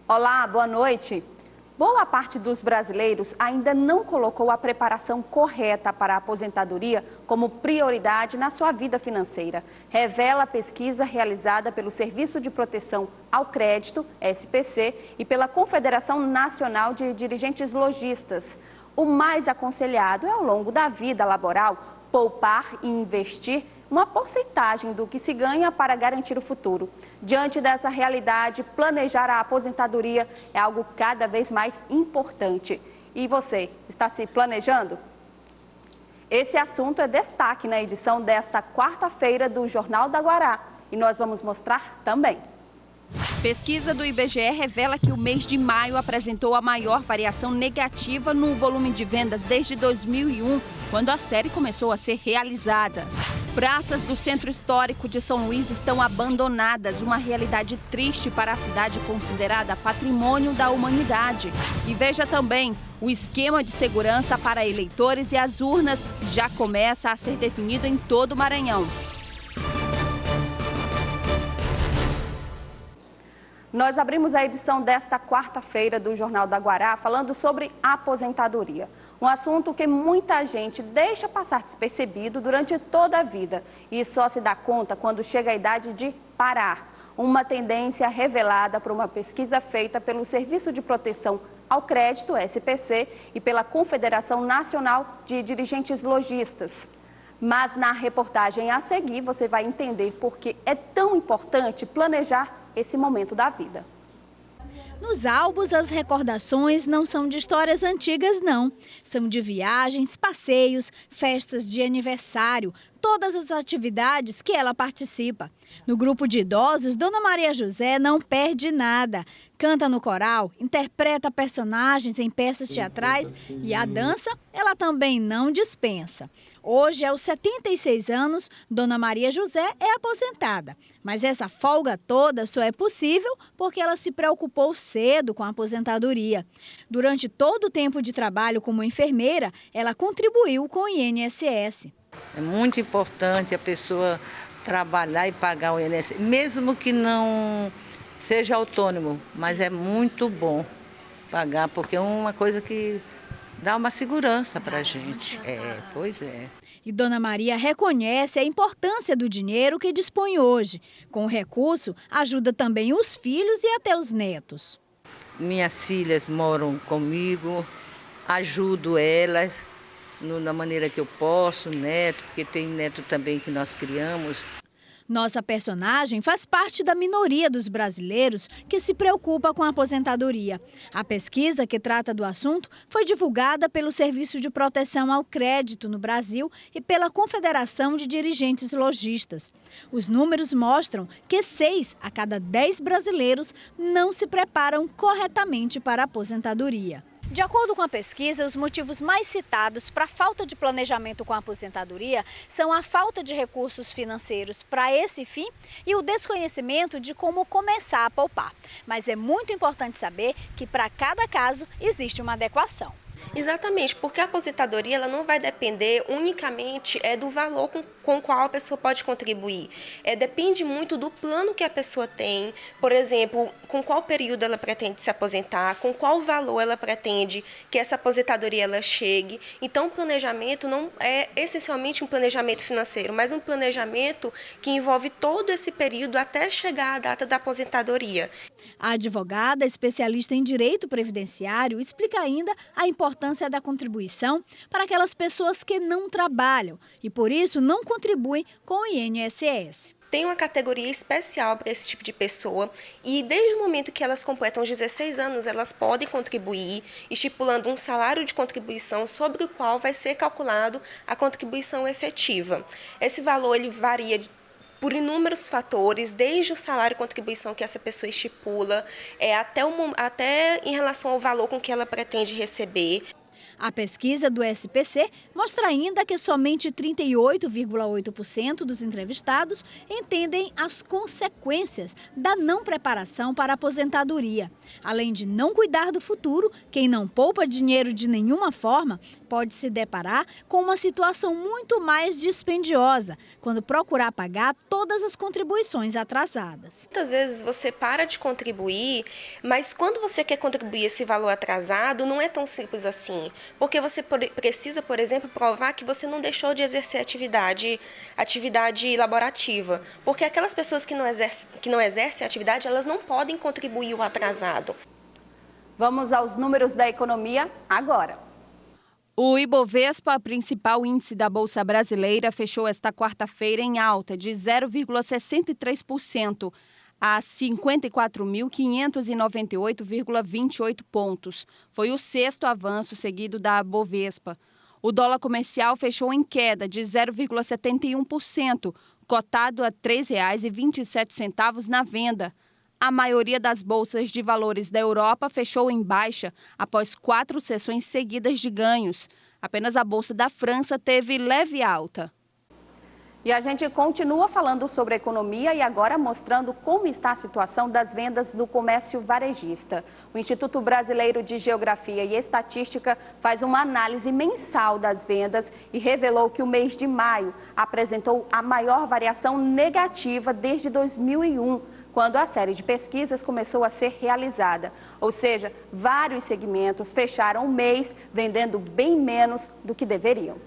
Olá, boa noite. Boa parte dos brasileiros ainda não colocou a preparação correta para a aposentadoria como prioridade na sua vida financeira. Revela a pesquisa realizada pelo Serviço de Proteção ao Crédito, SPC, e pela Confederação Nacional de Dirigentes Lojistas. O mais aconselhado é, ao longo da vida laboral, poupar e investir uma porcentagem do que se ganha para garantir o futuro. Diante dessa realidade, planejar a aposentadoria é algo cada vez mais importante. E você, está se planejando? Esse assunto é destaque na edição desta quarta-feira do Jornal da Guará. E nós vamos mostrar também. Pesquisa do IBGE revela que o mês de maio apresentou a maior variação negativa no volume de vendas desde 2001, quando a série começou a ser realizada. Praças do Centro Histórico de São Luís estão abandonadas, uma realidade triste para a cidade considerada patrimônio da humanidade. E veja também, o esquema de segurança para eleitores e as urnas já começa a ser definido em todo o Maranhão. Nós abrimos a edição desta quarta-feira do Jornal da Guará falando sobre aposentadoria. Um assunto que muita gente deixa passar despercebido durante toda a vida e só se dá conta quando chega a idade de parar. Uma tendência revelada por uma pesquisa feita pelo Serviço de Proteção ao Crédito, SPC, e pela Confederação Nacional de Dirigentes Lojistas. Mas na reportagem a seguir você vai entender por que é tão importante planejar esse momento da vida. Nos álbuns, as recordações não são de histórias antigas, não. São de viagens, passeios, festas de aniversário, todas as atividades que ela participa. No grupo de idosos, Dona Maria José não perde nada. Canta no coral, interpreta personagens em peças teatrais e a dança ela também não dispensa. Hoje, aos 76 anos, Dona Maria José é aposentada. Mas essa folga toda só é possível porque ela se preocupou cedo com a aposentadoria. Durante todo o tempo de trabalho como enfermeira, ela contribuiu com o INSS. É muito importante a pessoa trabalhar e pagar o INSS, mesmo que não seja autônomo, mas é muito bom pagar, porque é uma coisa que dá uma segurança para a gente. Pois é. E Dona Maria reconhece a importância do dinheiro que dispõe hoje. Com o recurso, ajuda também os filhos e até os netos. Minhas filhas moram comigo, ajudo elas na maneira que eu posso, neto, porque tem neto também que nós criamos. Nossa personagem faz parte da minoria dos brasileiros que se preocupa com a aposentadoria. A pesquisa que trata do assunto foi divulgada pelo Serviço de Proteção ao Crédito no Brasil e pela Confederação de Dirigentes Lojistas. Os números mostram que 6 a cada 10 brasileiros não se preparam corretamente para a aposentadoria. De acordo com a pesquisa, os motivos mais citados para a falta de planejamento com a aposentadoria são a falta de recursos financeiros para esse fim e o desconhecimento de como começar a poupar. Mas é muito importante saber que para cada caso existe uma adequação. Exatamente, porque a aposentadoria ela não vai depender unicamente do valor com o qual a pessoa pode contribuir. Depende muito do plano que a pessoa tem, por exemplo, com qual período ela pretende se aposentar, com qual valor ela pretende que essa aposentadoria ela chegue. Então, o planejamento não é essencialmente um planejamento financeiro, mas um planejamento que envolve todo esse período até chegar à data da aposentadoria. A advogada, especialista em direito previdenciário, explica ainda a importância da contribuição para aquelas pessoas que não trabalham e, por isso, não contribuem com o INSS. Tem uma categoria especial para esse tipo de pessoa e desde o momento que elas completam os 16 anos, elas podem contribuir, estipulando um salário de contribuição sobre o qual vai ser calculado a contribuição efetiva. Esse valor ele varia por inúmeros fatores, desde o salário e contribuição que essa pessoa estipula, até em relação ao valor com que ela pretende receber. A pesquisa do SPC mostra ainda que somente 38,8% dos entrevistados entendem as consequências da não preparação para a aposentadoria. Além de não cuidar do futuro, quem não poupa dinheiro de nenhuma forma pode se deparar com uma situação muito mais dispendiosa quando procurar pagar todas as contribuições atrasadas. Muitas vezes você para de contribuir, mas quando você quer contribuir esse valor atrasado, não é tão simples assim. Porque você precisa, por exemplo, provar que você não deixou de exercer atividade laborativa. Porque aquelas pessoas que não exercem a atividade, elas não podem contribuir o atrasado. Vamos aos números da economia agora. O Ibovespa, principal índice da Bolsa Brasileira, fechou esta quarta-feira em alta de 0,63% a 54.598,28 pontos. Foi o sexto avanço seguido da Bovespa. O dólar comercial fechou em queda de 0,71%, cotado a R$ 3,27 na venda. A maioria das bolsas de valores da Europa fechou em baixa após 4 sessões seguidas de ganhos. Apenas a Bolsa da França teve leve alta. E a gente continua falando sobre a economia e agora mostrando como está a situação das vendas do comércio varejista. O Instituto Brasileiro de Geografia e Estatística faz uma análise mensal das vendas e revelou que o mês de maio apresentou a maior variação negativa desde 2001, quando a série de pesquisas começou a ser realizada. Ou seja, vários segmentos fecharam o mês vendendo bem menos do que deveriam.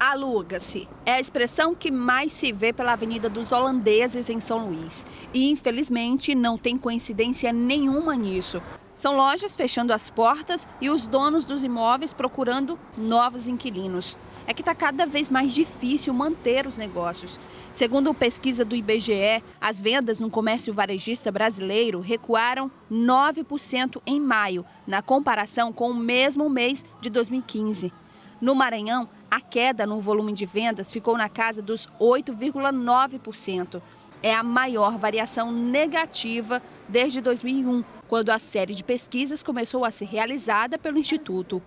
Aluga-se é a expressão que mais se vê pela Avenida dos Holandeses em São Luís. E, infelizmente, não tem coincidência nenhuma nisso. São lojas fechando as portas e os donos dos imóveis procurando novos inquilinos. É que está cada vez mais difícil manter os negócios. Segundo a pesquisa do IBGE, as vendas no comércio varejista brasileiro recuaram 9% em maio, na comparação com o mesmo mês de 2015. No Maranhão, a queda no volume de vendas ficou na casa dos 8,9%. É a maior variação negativa desde 2001, quando a série de pesquisas começou a ser realizada pelo Instituto.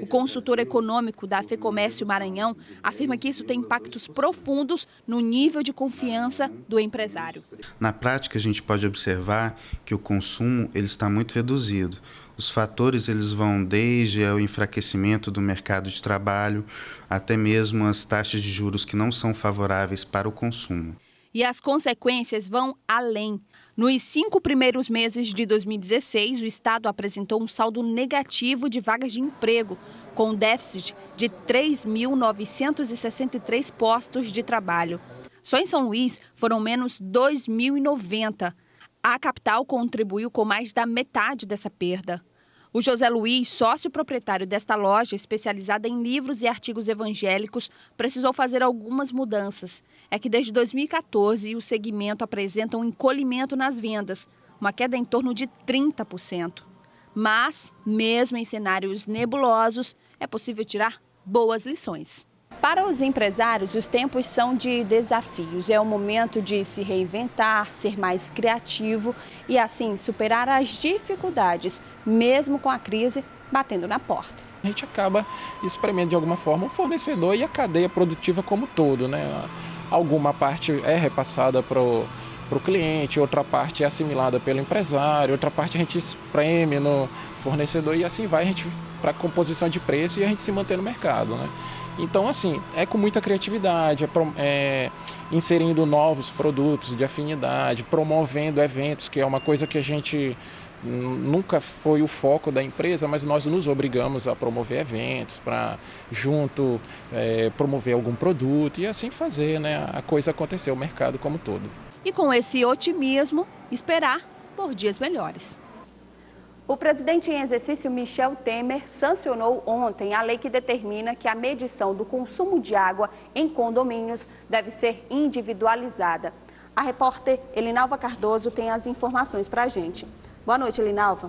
O consultor econômico da FEComércio Maranhão afirma que isso tem impactos profundos no nível de confiança do empresário. Na prática, a gente pode observar que o consumo ele está muito reduzido. Os fatores eles vão desde o enfraquecimento do mercado de trabalho até mesmo as taxas de juros que não são favoráveis para o consumo. E as consequências vão além. Nos 5 primeiros meses de 2016, o Estado apresentou um saldo negativo de vagas de emprego, com déficit de 3.963 postos de trabalho. Só em São Luís foram menos 2.090. A capital contribuiu com mais da metade dessa perda. O José Luiz, sócio proprietário desta loja especializada em livros e artigos evangélicos, precisou fazer algumas mudanças. É que desde 2014 o segmento apresenta um encolhimento nas vendas, uma queda em torno de 30%. Mas, mesmo em cenários nebulosos, é possível tirar boas lições. Para os empresários, os tempos são de desafios. É o momento de se reinventar, ser mais criativo e, assim, superar as dificuldades, mesmo com a crise batendo na porta. A gente acaba espremendo de alguma forma o fornecedor e a cadeia produtiva como um todo, né? Alguma parte é repassada para o cliente, outra parte é assimilada pelo empresário, outra parte a gente espreme no fornecedor e assim vai a gente para a composição de preço e a gente se manter no mercado, né? Então, assim, é com muita criatividade, inserindo novos produtos de afinidade, promovendo eventos, que é uma coisa que a gente nunca foi o foco da empresa, mas nós nos obrigamos a promover eventos para junto promover algum produto e assim fazer, né, a coisa acontecer, o mercado como um todo. E com esse otimismo, esperar por dias melhores. O presidente em exercício Michel Temer sancionou ontem a lei que determina que a medição do consumo de água em condomínios deve ser individualizada. A repórter Elinalva Cardoso tem as informações para a gente. Boa noite, Elinalva.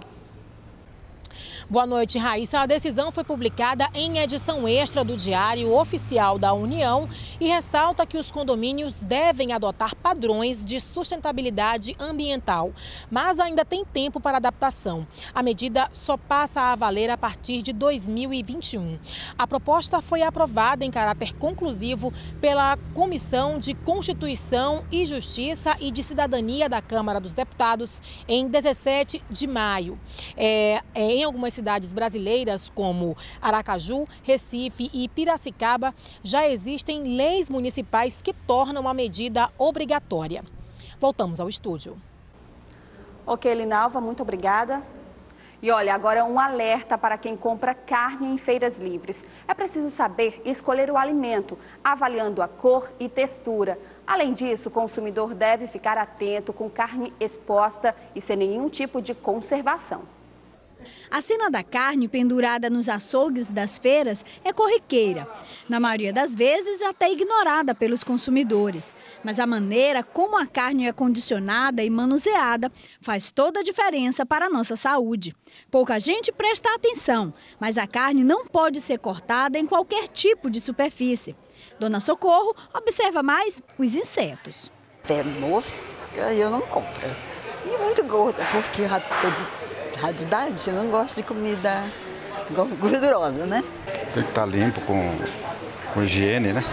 Boa noite, Raíssa. A decisão foi publicada em edição extra do Diário Oficial da União e ressalta que os condomínios devem adotar padrões de sustentabilidade ambiental, mas ainda tem tempo para adaptação. A medida só passa a valer a partir de 2021. A proposta foi aprovada em caráter conclusivo pela Comissão de Constituição e Justiça e de Cidadania da Câmara dos Deputados em 17 de maio. Em algumas cidades brasileiras, como Aracaju, Recife e Piracicaba, já existem leis municipais que tornam a medida obrigatória. Voltamos ao estúdio. Ok, Linalva, muito obrigada. E olha, agora um alerta para quem compra carne em feiras livres. É preciso saber escolher o alimento, avaliando a cor e textura. Além disso, o consumidor deve ficar atento com carne exposta e sem nenhum tipo de conservação. A cena da carne pendurada nos açougues das feiras é corriqueira. Na maioria das vezes, até ignorada pelos consumidores. Mas a maneira como a carne é condicionada e manuseada faz toda a diferença para a nossa saúde. Pouca gente presta atenção, mas a carne não pode ser cortada em qualquer tipo de superfície. Dona Socorro observa mais os insetos. Moça, eu não compro. E muito gorda, porque radidade, eu não gosto de comida gordurosa, né? Tem que estar limpo, com higiene, né?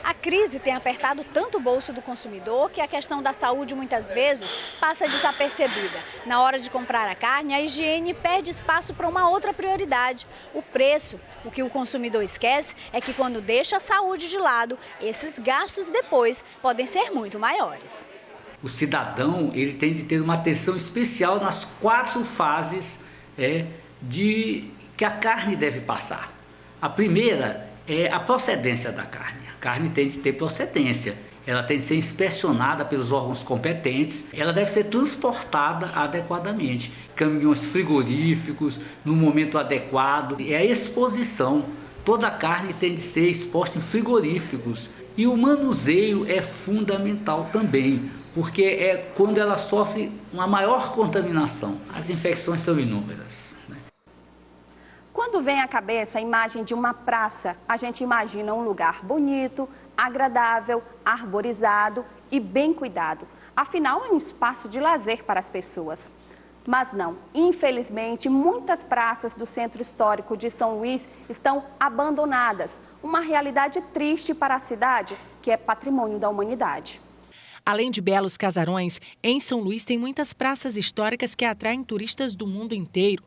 A crise tem apertado tanto o bolso do consumidor que a questão da saúde muitas vezes passa desapercebida. Na hora de comprar a carne, a higiene perde espaço para uma outra prioridade, o preço. O que o consumidor esquece é que quando deixa a saúde de lado, esses gastos depois podem ser muito maiores. O cidadão ele tem de ter uma atenção especial nas 4 fases que a carne deve passar. A primeira é a procedência da carne. A carne tem de ter procedência, ela tem de ser inspecionada pelos órgãos competentes, ela deve ser transportada adequadamente. Caminhões frigoríficos, no momento adequado, é a exposição. Toda a carne tem de ser exposta em frigoríficos e o manuseio é fundamental também, porque é quando ela sofre uma maior contaminação. As infecções são inúmeras. Quando vem à cabeça a imagem de uma praça, a gente imagina um lugar bonito, agradável, arborizado e bem cuidado. Afinal, é um espaço de lazer para as pessoas. Mas não, infelizmente, muitas praças do Centro Histórico de São Luís estão abandonadas. Uma realidade triste para a cidade, que é patrimônio da humanidade. Além de belos casarões, em São Luís tem muitas praças históricas que atraem turistas do mundo inteiro.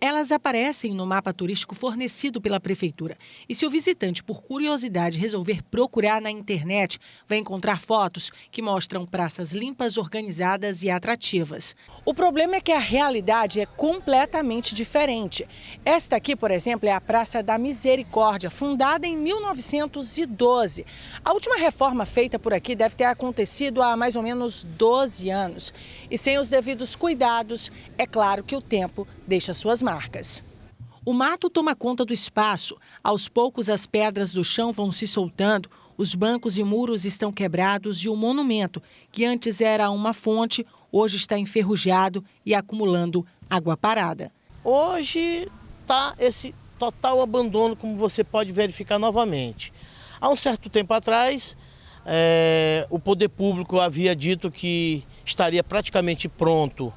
Elas aparecem no mapa turístico fornecido pela Prefeitura. E se o visitante, por curiosidade, resolver procurar na internet, vai encontrar fotos que mostram praças limpas, organizadas e atrativas. O problema é que a realidade é completamente diferente. Esta aqui, por exemplo, é a Praça da Misericórdia, fundada em 1912. A última reforma feita por aqui deve ter acontecido há mais ou menos 12 anos. E sem os devidos cuidados, é claro que o tempo deixa suas marcas. O mato toma conta do espaço. Aos poucos, as pedras do chão vão se soltando, os bancos e muros estão quebrados e o monumento, que antes era uma fonte, hoje está enferrujado e acumulando água parada. Hoje está esse total abandono, como você pode verificar novamente. Há um certo tempo atrás, o poder público havia dito que estaria praticamente pronto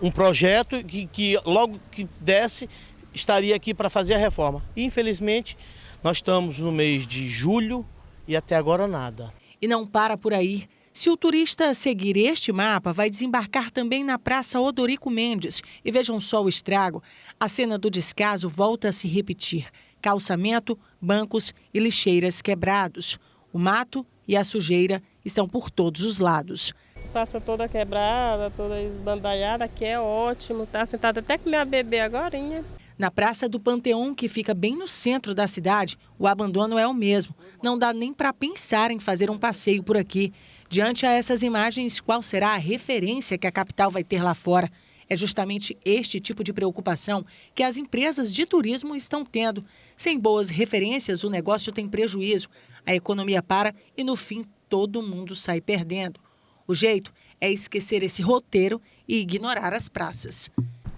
um projeto que logo que desse estaria aqui para fazer a reforma. Infelizmente, nós estamos no mês de julho e até agora nada. E não para por aí. Se o turista seguir este mapa, vai desembarcar também na Praça Odorico Mendes. E vejam só o estrago. A cena do descaso volta a se repetir. Calçamento, bancos e lixeiras quebrados. O mato e a sujeira estão por todos os lados. Praça toda quebrada, toda esbandalhada, que é ótimo. Tá sentada até com minha bebê agorinha. Na Praça do Panteão, que fica bem no centro da cidade, o abandono é o mesmo. Não dá nem para pensar em fazer um passeio por aqui. Diante a essas imagens, qual será a referência que a capital vai ter lá fora? É justamente este tipo de preocupação que as empresas de turismo estão tendo. Sem boas referências, o negócio tem prejuízo. A economia para e, no fim, todo mundo sai perdendo. O jeito é esquecer esse roteiro e ignorar as praças.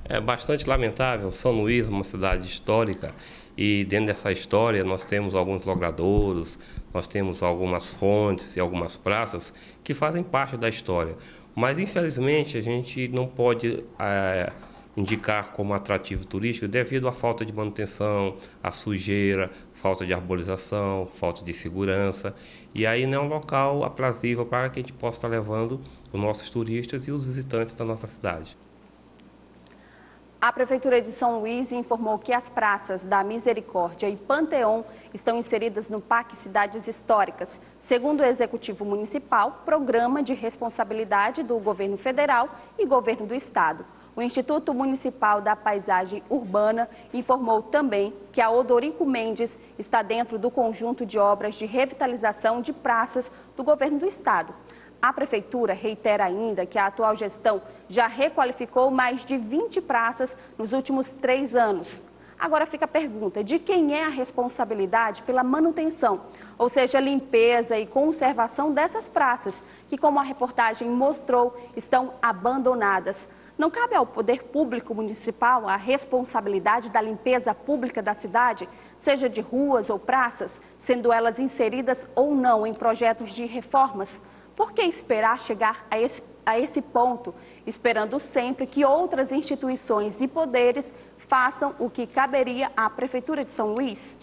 É bastante lamentável. São Luís é uma cidade histórica e dentro dessa história nós temos alguns logradouros, nós temos algumas fontes e algumas praças que fazem parte da história. Mas, infelizmente, a gente não pode indicar como atrativo turístico devido à falta de manutenção, à sujeira, falta de arborização, falta de segurança. E aí não é um local aprazível para que a gente possa estar levando os nossos turistas e os visitantes da nossa cidade. A Prefeitura de São Luís informou que as praças da Misericórdia e Panteão estão inseridas no Parque Cidades Históricas, segundo o Executivo Municipal, programa de responsabilidade do Governo Federal e Governo do Estado. O Instituto Municipal da Paisagem Urbana informou também que a Odorico Mendes está dentro do conjunto de obras de revitalização de praças do Governo do Estado. A Prefeitura reitera ainda que a atual gestão já requalificou mais de 20 praças nos últimos 3 anos. Agora fica a pergunta, de quem é a responsabilidade pela manutenção, ou seja, limpeza e conservação dessas praças, que, como a reportagem mostrou, estão abandonadas. Não cabe ao poder público municipal a responsabilidade da limpeza pública da cidade, seja de ruas ou praças, sendo elas inseridas ou não em projetos de reformas? Por que esperar chegar a esse ponto, esperando sempre que outras instituições e poderes façam o que caberia à Prefeitura de São Luís?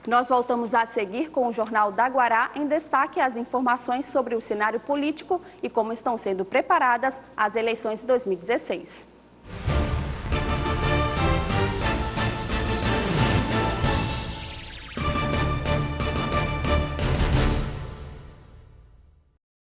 Nós voltamos a seguir com o Jornal da Guará, em destaque as informações sobre o cenário político e como estão sendo preparadas as eleições de 2016.